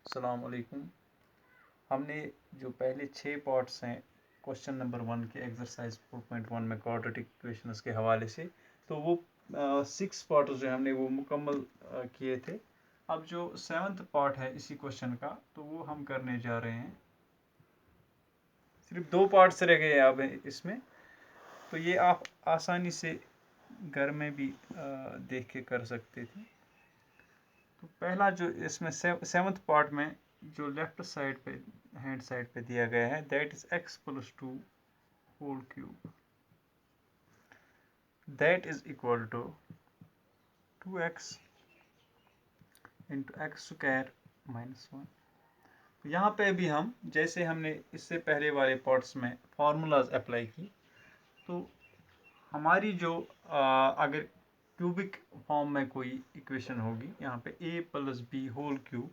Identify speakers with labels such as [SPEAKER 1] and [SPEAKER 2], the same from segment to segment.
[SPEAKER 1] अस्सलाम वालेकुम। हमने जो पहले 6 पार्ट्स हैं क्वेश्चन नंबर 1 के एक्सरसाइज 4.1 में क्वाड्रेटिक इक्वेशंस के हवाले से, तो वो 6 पार्ट्स जो हमने वो मुकम्मल किए थे। अब जो 7th पार्ट है इसी क्वेश्चन का, तो वो हम करने जा रहे हैं। सिर्फ 2 पार्ट्स रह गए अब इसमें, तो ये आप आसानी से घर में भी देख के कर सकते थे। तो पहला जो इसमें 7th पार्ट में जो लेफ्ट साइड पे हैंड साइड पे दिया गया है, that is x plus 2 whole cube, that is equal to 2x into x square minus 1। तो यहाँ पे भी हम जैसे हमने इससे पहले वाले पार्ट्स में फार्मूलाज अप्लाई की, तो हमारी जो अगर क्यूबिक फॉर्म में कोई इक्वेशन होगी, यहाँ पे a plus b whole cube,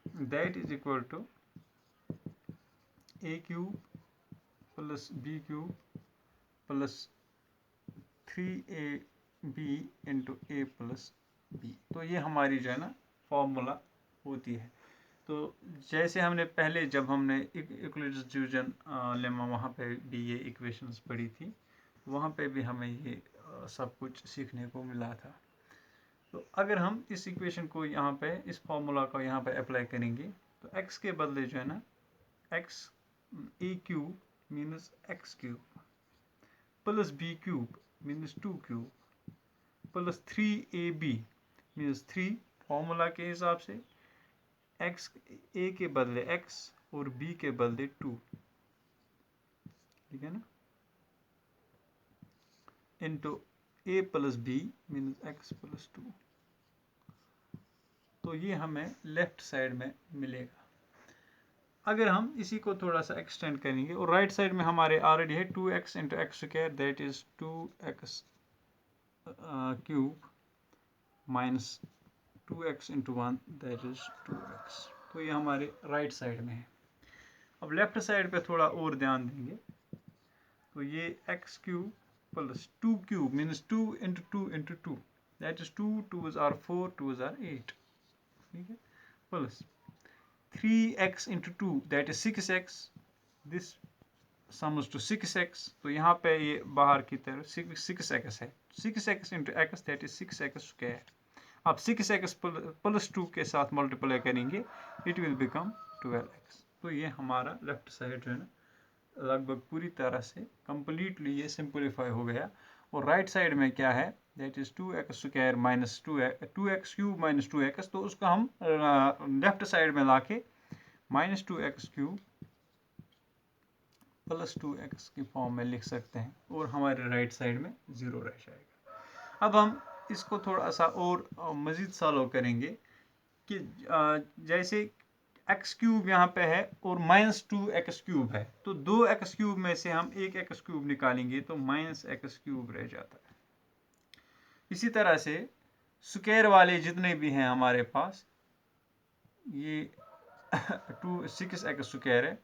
[SPEAKER 1] that is equal to a cube plus b cube plus 3ab into a plus b. तो ये हमारी जो है ना फॉर्मूला होती है। तो जैसे हमने पहले जब हमने यूक्लिड्स डिवीजन लेमा वहाँ पे भी ये इक्वेशंस पढ़ी थी, वहाँ पे भी हमें ये सब कुछ सीखने को मिला था। तो अगर हम इस इक्वेशन को यहाँ पे इस फॉर्मूला को यहाँ पे अप्लाई करेंगे, तो x के बदले जो है ना x a cube minus x cube plus b cube minus 2 cube plus 3ab minus 3, formula के हिसाब से x a के बदले x और b के बदले 2, ठीक है ना, into a plus b minus x plus 2। तो ये हमें लेफ्ट साइड में मिलेगा। अगर हम इसी को थोड़ा सा एक्सटेंड करेंगे और राइट साइड में हमारे ऑलरेडी है 2x into x square, that is 2x cube minus 2x into 1, that is 2x। तो ये हमारे राइट साइड में है। अब लेफ्ट साइड पे थोड़ा और ध्यान देंगे, तो ये x cube plus 2 cube means 2 into 2 into 2, that is 2 2s are 4 2s are 8, ठीक है, plus 3x into 2 that is 6x, this sums to 6x। तो यहाँ पे ये बाहर की तरफ 6x है, 6x into x that is 6x square. अब 6x प्लस 2 के साथ मल्टीप्लाई करेंगे, इट विल बिकम 12x। तो ये हमारा लेफ्ट साइड जो है ना लगभग पूरी तरह से कंप्लीटली ये सिंपलीफाई हो गया। और राइट साइड में क्या है, that is 2x square minus 2x cube minus 2x। तो उसका हम लेफ्ट साइड में लाके minus 2x cube plus 2x की फॉर्म में लिख सकते हैं, और हमारे राइट साइड में 0 रह जाएगा। अब हम इसको थोड़ा सा और मज़ीद सॉल्व करेंगे कि जैसे एक्स क्यूब यहाँ पे है और माइनस 2x क्यूब है, तो 2x क्यूब में से हम एक एक्स क्यूब निकालेंगे तो माइनस एक्स क्यूब रह जाता है। इसी तरह से स्क्वायर वाले जितने भी हैं हमारे पास, ये 6x स्क्वायर है,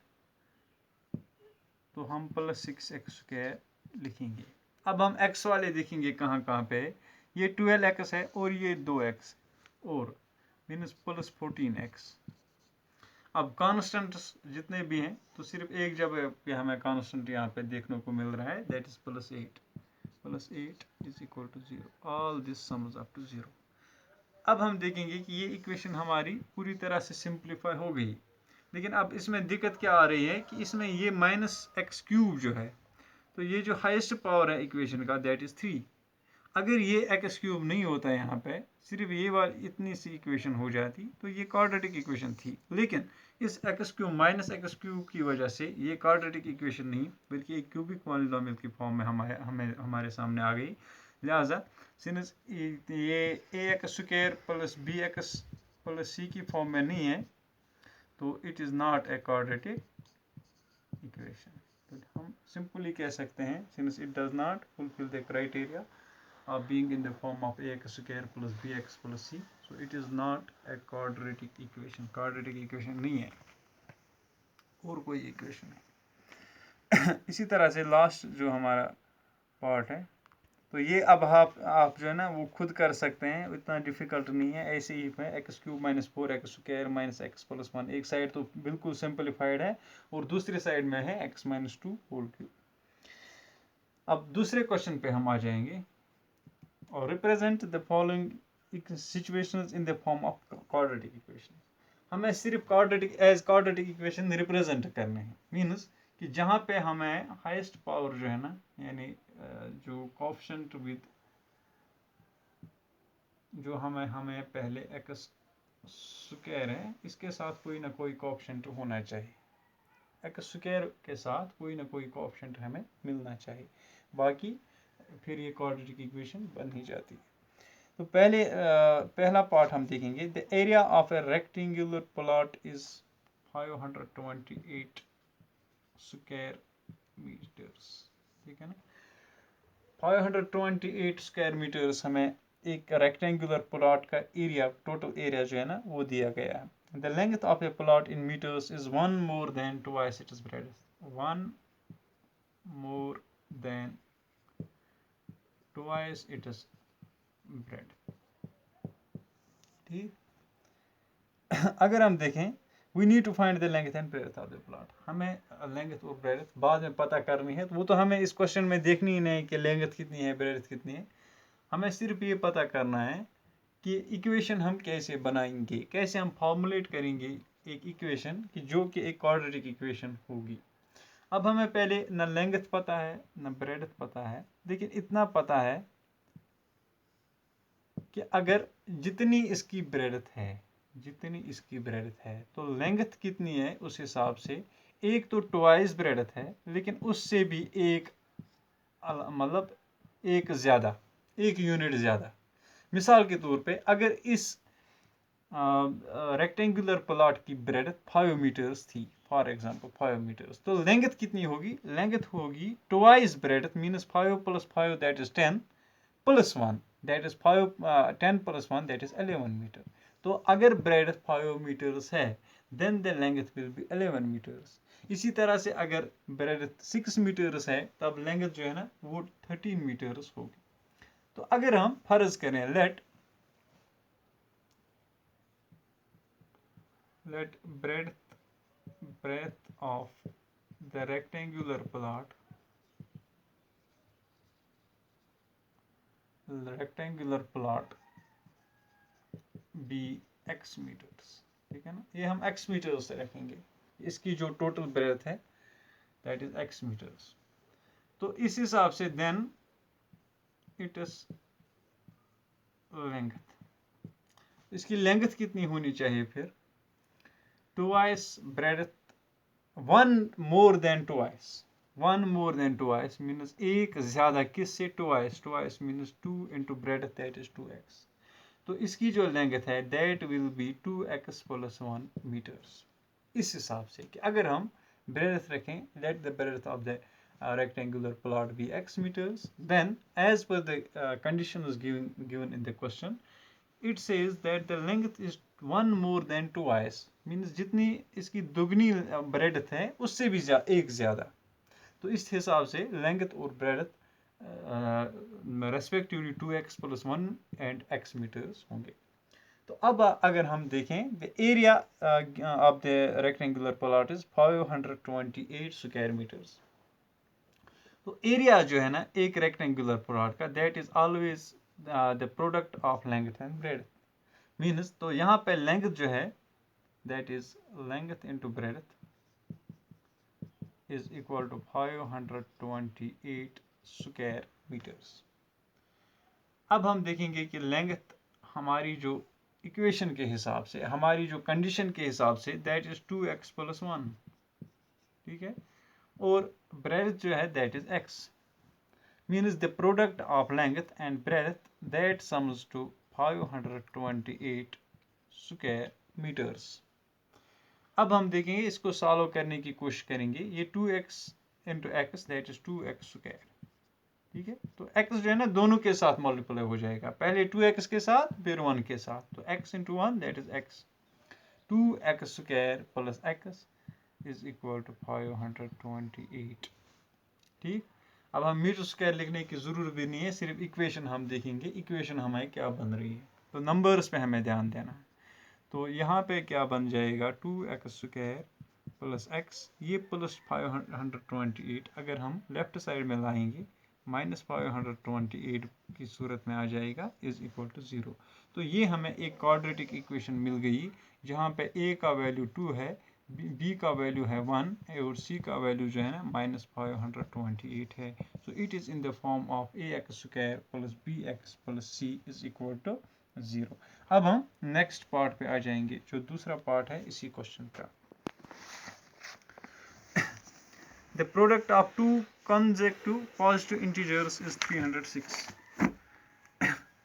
[SPEAKER 1] तो हम प्लस 6x स्क्वायर लिखेंगे। अब हम x वाले देखेंगे कहाँ कहाँ पे है, ये 12x है और ये 2x और मीनस प्लस 14x। अब कांस्टेंट्स जितने भी हैं, तो सिर्फ एक जगह पे हमें कांस्टेंट यहाँ पे देखने को मिल रहा है, that is plus 8 is equal to 0, all this sums up to 0। अब हम देखेंगे कि ये इक्वेशन हमारी पूरी तरह से सिंप्लीफाई हो गई, लेकिन अब इसमें दिक्कत क्या आ रही है कि इसमें ये माइनस एक्स क्यूब जो है, तो ये जो हाईएस्ट पावर है इक्वेशन का दैट इज 3। अगर ये एक्स क्यूब नहीं होता है यहाँ पे, सिर्फ ये वाली इतनी सी इक्वेशन हो जाती, तो ये क्वाड्रेटिक इक्वेशन थी। लेकिन इस x cube minus x cube की वजह से ये क्वाड्रेटिक इक्वेशन नहीं बल्कि एक क्यूबिक पॉलीनोमियल की फॉर्म में हमारे सामने आ गई। लिहाजा सिंस ये A X square plus B X plus C की फॉर्म में नहीं है, तो it is not a quadratic equation. तो हम सिंपली कह सकते हैं, since it does not fulfil the criteria of being in the form of ax square plus bx plus c, so it is not a quadratic equation। quadratic equation नहीं है और कोई equation है। इसी तरह से लास्ट जो हमारा पार्ट है, तो ये अब आप जो है ना वो खुद कर सकते हैं, इतना डिफिकल्ट नहीं है। ऐसे ही है x cube minus 4x² minus x plus 1, एक साइड तो बिल्कुल सिंपलीफाइड है और दूसरी साइड में है x माइनस 2 होल क्यूब। अब दूसरे क्वेश्चन पे हम आ जाएंगे, और represent the following situations in the form of quadratic equation. हमें सिर्फ क्वाड्रेटिक इक्वेशन रिप्रेजेंट करने हैं, मीन्स कि जहाँ पे हमें हाईएस्ट पावर जो है ना, यानी जो कोएफिशिएंट विद जो हमें पहले एक्स स्क्वायर है, इसके साथ कोई ना कोई कोएफिशिएंट होना चाहिए। एक्स स्क्वायर के साथ कोई ना कोई कोएफिशिएंट हमें मिलना चाहिए, बाकी फिर ये क्वाड्रेटिक इक्वेशन बन ही जाती है। तो पहला पार्ट हम देखेंगे, the area of a rectangular plot is 528 square metres, ठीक है ना। 528 स्क्वायर मीटर्स हमें एक रेक्टेंगुलर प्लॉट का एरिया, टोटल एरिया जो है ना वो दिया गया है। The length of a plot in metres is 1 more than twice its breadth, 1 more than twice its breadth, ठीक। अगर हम देखें, we need to find the length and breadth of the plot, हमें लेंथ और ब्रेड्थ बाद में पता करनी है, तो वो तो हमें इस क्वेश्चन में देखनी ही नहीं कि लेंथ कितनी है ब्रेड्थ कितनी है। हमें सिर्फ ये पता करना है कि इक्वेशन हम कैसे बनाएंगे, कैसे हम फॉर्मुलेट करेंगे एक इक्वेशन कि जो कि एक क्वाड्रेटिक इक्वेशन होगी। अब हमें पहले न लेंथ पता है न ब्रेड्थ पता है, लेकिन इतना पता है कि अगर जितनी इसकी ब्रेड्थ है तो लेंथ कितनी है उस हिसाब से, एक तो ट्वाइस ब्रेड्थ है, लेकिन उससे भी एक मतलब एक यूनिट ज़्यादा। मिसाल के तौर पे अगर इस रेक्टेंगुलर प्लॉट की ब्रेड्थ 5 मीटर्स थी, फॉर एग्जांपल 5 मीटर्स, तो लेंथ कितनी होगी, लेंथ होगी twice breadth, means 5 + 5 that is 10 + 1 that is 5, 10 + 1 that is 11 metre. तो अगर ब्रेड्थ 5 मीटर्स है then the length will be 11 metres. इसी तरह से अगर ब्रेड्थ 6 मीटर्स है तब लेंथ जो है ना वो 13 मीटर्स होगी। तो अगर हम फर्ज करें late breadth of the rectangular plot be x meters, ठीक है ना। ये हम x मीटर्स से रखेंगे, इसकी जो टोटल ब्रेड्थ है दैट इज x मीटर्स। तो इस हिसाब से देन इट इज लेंथ, इसकी लेंथ कितनी होनी चाहिए फिर, twice breadth, 1 more than twice means एक ज्यादा, किससे, twice means 2 into breadth that is 2x। तो इसकी जो लेंथ है that will B 2x + 1 metres. इस हिसाब से कि अगर हम ब्रेड्थ रखें, let the breadth of the rectangular plot be x meters, then as per the conditions given in the question, it says that the length is 1 more than twice, means जितनी इसकी दुगनी ब्रेड्थ है उससे भी एक ज़्यादा। तो इस हिसाब से लेंथ और breadth respectively 2x + 1 and x metres होंगे। तो अब अगर हम देखें the area of the rectangular plot is 528 square metres. तो एरिया जो है ना एक रेक्टेंगुलर प्लॉट का that is always the product of length and breadth, means तो यहाँ पे लेंथ जो है that is length into breadth is equal to 528 square metres. अब हम देखेंगे कि लेंथ हमारी जो इक्वेशन के हिसाब से, हमारी जो कंडीशन के हिसाब से दैट इज 2x + 1, ठीक है, और ब्रेड्थ जो है that is x, means the product of length and breadth that sums to 528 square metres. अब हम देखेंगे, इसको सॉल्व करने की कोशिश करेंगे, ये 2x × x that is 2x square, ठीक है। तो x जो है ना दोनों के साथ मल्टीप्लाई हो जाएगा, पहले 2x के साथ फिर 1 के साथ, तो x × 1 that is x, 2x square + x is equal to 528, ठीक। अब हम मीटर स्क्वायर लिखने की ज़रूरत भी नहीं है, सिर्फ इक्वेशन हम देखेंगे, इक्वेशन हमें क्या बन रही है, तो नंबर्स पे हमें ध्यान देना है। तो यहाँ पे क्या बन जाएगा 2x² प्लस x, ये प्लस 528 अगर हम लेफ्ट साइड में लाएंगे -528 की सूरत में आ जाएगा इज इक्वल टू 0। तो ये हमें एक क्वाड्रेटिक इक्वेशन मिल गई जहाँ पे a का वैल्यू 2 है, b का वैल्यू है 1 और c का वैल्यू जो है ना -528 है। So it is in the form of ax² plus bx plus c is equal to 0। अब हम नेक्स्ट पार्ट पे आ जाएंगे, जो दूसरा पार्ट है इसी क्वेश्चन का। The product of two consecutive positive integers is 306।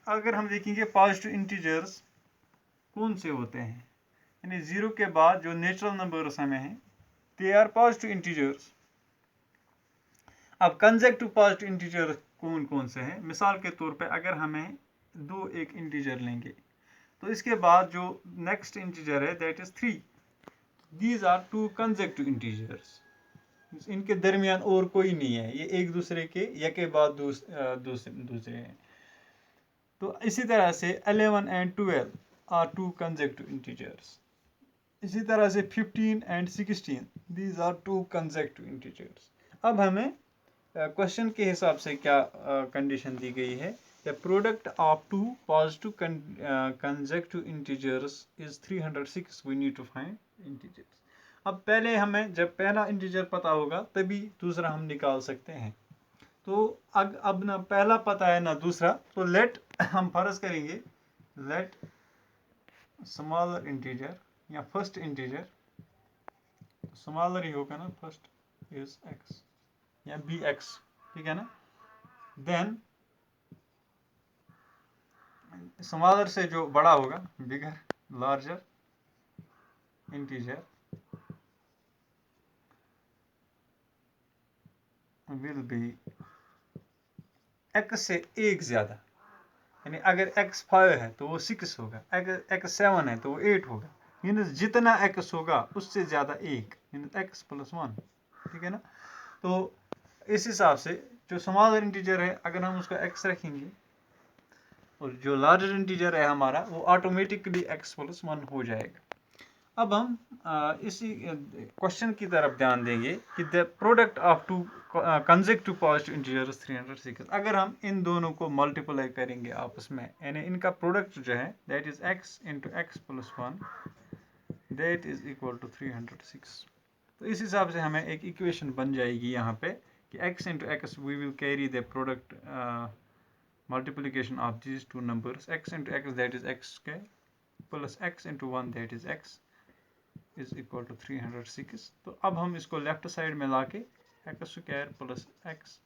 [SPEAKER 1] अगर हम देखेंगे पॉजिटिव इंटीजर्स कौन से होते हैं, यानी 0 के बाद जो नेचुरल नंबर्स हमें हैं दे आर पॉजिटिव इंटीजर्स। अब कंसेक्टिव पॉजिटिव इंटीजर कौन कौन से हैं, मिसाल के तौर पे अगर हमें एक इंटीजर लेंगे तो इसके बाद जो नेक्स्ट इंटीजर है that is 3, these are two consecutive integers, इनके दरमियान और कोई नहीं है, ये एक दूसरे के या के बाद दूसरे हैं। तो इसी तरह से 11 and 12 are two consecutive integers. इसी तरह से 15 and 16 these are two consecutive integers. अब हमें क्वेश्चन के हिसाब से क्या कंडीशन दी गई है, the product of two positive consecutive integers is 306, we need to find integers. अब पहले हमें जब पहला इंटीजर पता होगा तभी दूसरा हम निकाल सकते हैं। तो अब ना पहला पता है ना दूसरा, तो लेट हम फर्ज करेंगे लेट स्मॉलर इंटीजर या फर्स्ट इंटीजर, स्मॉलर ही होगा ना, फर्स्ट इज x या bx, ठीक है ना। देन स्मॉलर से जो बड़ा होगा bigger larger integer will be x से एक ज्यादा, यानी अगर x 5 है तो वो 6 होगा, अगर x 7 है तो वो 8 होगा, मीन्स जितना x होगा उससे ज्यादा एक, मीन्स x प्लस 1, ठीक है ना। तो इस हिसाब से जो स्मॉलर इंटीजर है अगर हम उसका x रखेंगे और जो लार्जर इंटीजर है हमारा वो ऑटोमेटिकली x प्लस 1 हो जाएगा। अब हम इसी क्वेश्चन की तरफ ध्यान देंगे कि the product of two consecutive positive integers 306, अगर हम इन दोनों को मल्टीप्लाई करेंगे आपस में, यानी इनका प्रोडक्ट जो है that is x into x plus 1 that is equal to 306। तो इस हिसाब से हमें एक इक्वेशन बन जाएगी यहाँ पे कि x into x we will carry the product multiplication of these two numbers, x into x that is x square plus x into 1 that is x is equal to 306। तो अब हम इसको लेफ्ट साइड में लाके x square plus x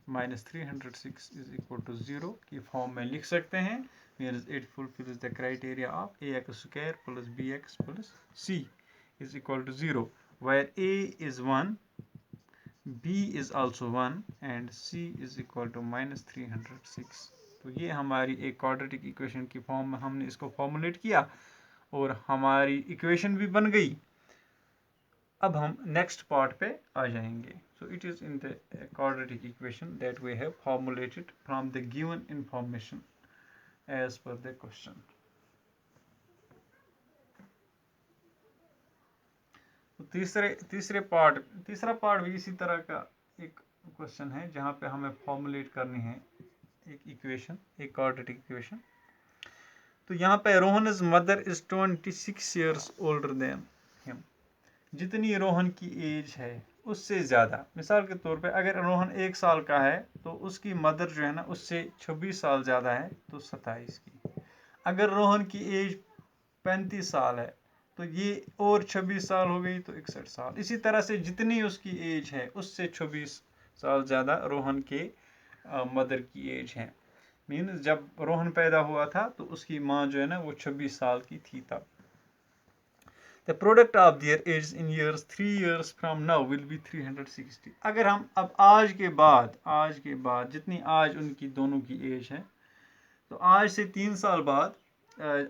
[SPEAKER 1] minus 306 is equal to 0 की form में लिख सकते हैं, means it fulfils the criteria of ax square plus bx plus c is equal to 0 where a is 1, b is also 1 and c is equal to minus 306। तो ये हमारी एक quadratic equation की फॉर्म में हमने इसको फॉर्मुलेट किया और हमारी इक्वेशन भी बन गई। अब हम नेक्स्ट पार्ट पे आ जाएंगे। So it is in the quadratic equation that we have formulated from the given information as per the question. तो तीसरा पार्ट भी इसी तरह का एक क्वेश्चन है जहाँ पे हमें फॉर्मुलेट करनी है एक इक्वेशन, एक क्वाड्रेटिक इक्वेशन। तो यहाँ पे Rohan's mother is 26 years older than him, जितनी रोहन की एज है उससे ज़्यादा, मिसाल के तौर पे अगर रोहन 1 साल का है तो उसकी मदर जो है ना उससे 26 साल ज़्यादा है तो 27 की। अगर रोहन की एज 35 साल है तो ये और 26 साल हो गई तो 61 साल। इसी तरह से जितनी उसकी एज है उससे 26 साल ज़्यादा रोहन के मदर की एज है। मीन्स जब रोहन पैदा हुआ था तो उसकी माँ जो है ना वो 26 साल की थी तब। The product of their age in years 3 years from now will be 360। अगर हम अब आज के बाद जितनी आज उनकी दोनों की एज है तो आज से 3 साल बाद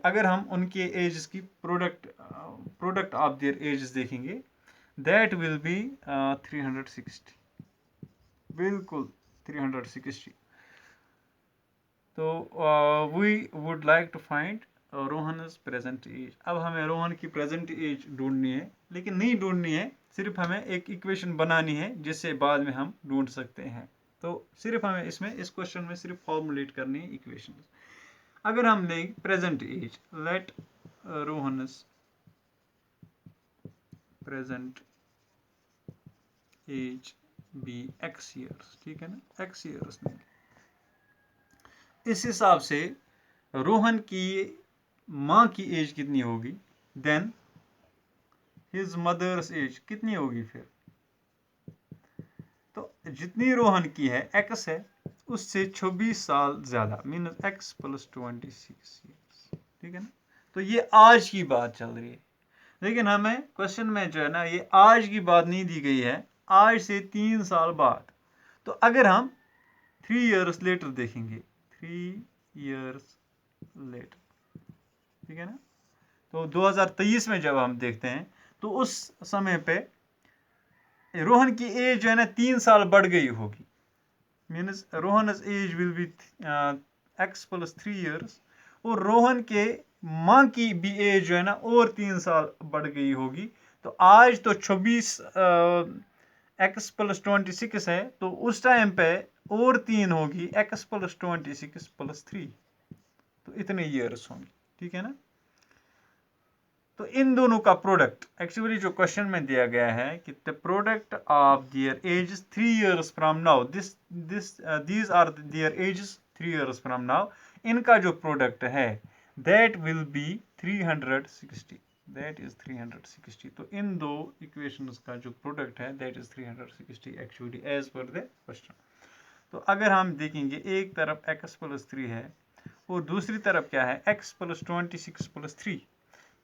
[SPEAKER 1] अगर हम उनके एज की प्रोडक्ट ऑफ देयर एज देखेंगे दैट विल बी 360। बिल्कुल 360. तो we would like to find Rohan present age. अब हमें रोहन की प्रेजेंट एज ढूंढनी है, लेकिन नहीं ढूंढनी है, सिर्फ हमें एक इक्वेशन बनानी है जिससे बाद में हम ढूंढ सकते हैं. तो सिर्फ हमें इसमें इस क्वेश्चन में सिर्फ फॉर्मुलेट करनी है इक्वेशन. अगर हम लें present age, let Rohan's present age be x years. ठीक है ना, x ईयर्स लेंगे. इस हिसाब से रोहन की माँ की एज कितनी होगी, देन हिज मदर्स एज कितनी होगी फिर. तो जितनी रोहन की है x है, उससे 26 साल ज्यादा, मीन x प्लस 26 ईयर्स. ठीक है ना. तो ये आज की बात चल रही है, लेकिन हमें क्वेश्चन में जो है ना, ये आज की बात नहीं दी गई है, आज से 3 साल बाद. तो अगर हम 3 ईयर्स लेटर देखेंगे, 3 ईयर्स लेटर, ठीक है ना, तो 2023 में जब हम देखते हैं तो उस समय पे रोहन की एज जो है ना 3 साल बढ़ गई होगी. Means Rohan age will be x plus 3 years, और रोहन के माँ की भी एज जो है ना और 3 साल बढ़ गई होगी. तो आज तो 26 x प्लस 26 है, तो उस टाइम पे और 3 होगी, x प्लस 26 प्लस 3, तो इतने ईयर्स होंगे. ठीक है ना. तो इन दोनों का प्रोडक्ट एक्चुअली जो क्वेश्चन में दिया गया है कि the product of their ages 3 years from now, these are their ages 3 years from now. इनका जो प्रोडक्ट है that will be 360, that is 360. तो इन दो इक्वेशंस का जो प्रोडक्ट है that is 360 actually as per the question. तो अगर हम देखेंगे एक तरफ x प्लस 3 है और दूसरी तरफ क्या है, x plus 26 plus 3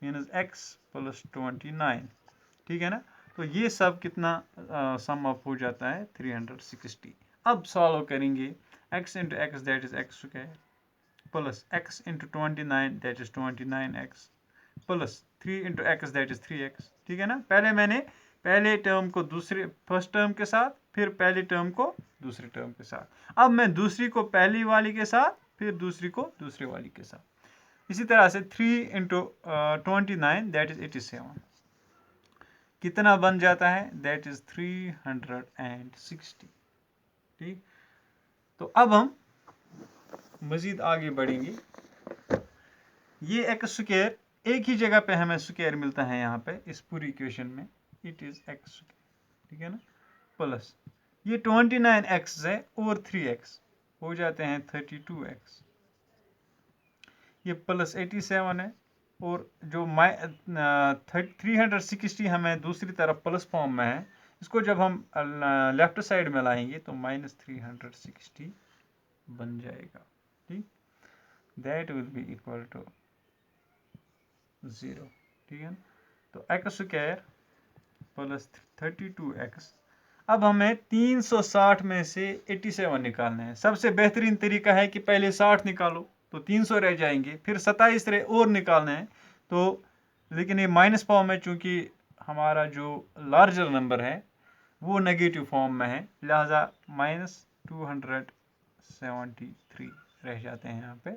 [SPEAKER 1] मीनस x plus 29. ठीक है ना. तो ये सब कितना सम अप हो जाता है 360. अब सॉल्व करेंगे x into x that is x square plus x into 29 that is 29x plus 3 into x that is 3x. ठीक है ना. पहले मैंने पहले टर्म को दूसरे फर्स्ट टर्म के साथ, फिर पहले टर्म को दूसरे टर्म के साथ. अब मैं दूसरी को पहली वाली के साथ, फिर दूसरी को दूसरे वाली के साथ. इसी तरह से 3 इंटू 29 दैट इज 87 कितना बन जाता है, दैट इज 360. ठीक. तो अब हम मजीद आगे बढ़ेंगे. ये एक्स स्क्वायर एक ही जगह पे हमें स्क्वायर मिलता है यहाँ पे इस पूरी इक्वेशन में, इट इज एक्स स्क्वायर. ठीक है ना. प्लस ये 29x है और 3x हो जाते हैं 32x. ये प्लस 87 है, और जो 360 हमें दूसरी तरफ प्लस फॉर्म में है, इसको जब हम लेफ्ट साइड में लाएंगे तो माइनस 360 बन जाएगा. ठीक. That will be equal to 0. ठीक है. तो एक्स स्क्वायर प्लस 32x. अब हमें 360 में से 87 निकालना है. सबसे बेहतरीन तरीका है कि पहले 60 निकालो तो 300 रह जाएंगे, फिर 27 और निकालना है. तो लेकिन ये माइनस फॉर्म है, चूंकि हमारा जो लार्जर नंबर है वो नेगेटिव फॉर्म में है, लिहाजा माइनस 273 रह जाते हैं यहाँ पे,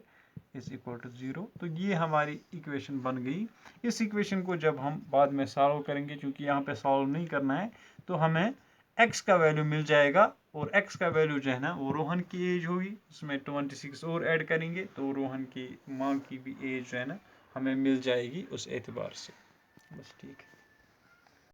[SPEAKER 1] इज इक्वल टू 0. तो ये हमारी इक्वेशन बन गई. इस इक्वेशन को जब हम बाद में सॉल्व करेंगे, क्योंकि यहाँ पे सॉल्व नहीं करना है, तो हमें x का वैल्यू मिल जाएगा, और x का वैल्यू जो है ना वो रोहन की एज होगी, उसमें 26 और ऐड करेंगे तो रोहन की माँ की भी एज जो है ना हमें मिल जाएगी उस एतबार से. बस ठीक है.